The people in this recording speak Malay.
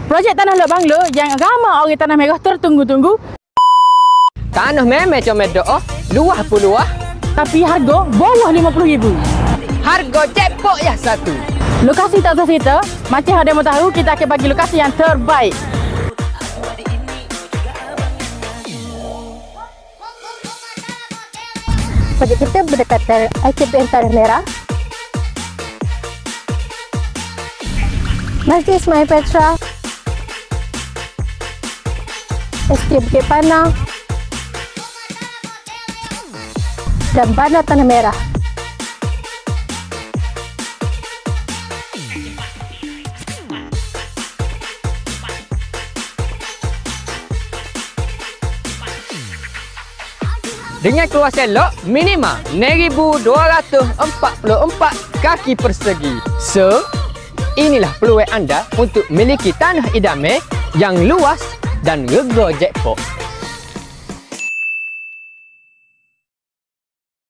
Projek Tanah Lok Banglo yang ramai orang Tanah Merah tertunggu-tunggu. Tanah memang comel doh, luah pun luah. Tapi harga bawah RM50,000. Harga jackpot ya satu. Lokasi tak sesuai, macam ada yang tahu, kita akan bagi lokasi yang terbaik. Projek kita berdekatan ICPN Tanah Merah, Masjid Ismail Petra, SK Bukit Panah, dan Bandar Tanah Merah. Dengan keluasan lot minima 6,244 kaki persegi. So, inilah peluang anda untuk memiliki tanah idaman yang luas dan rega jackpot.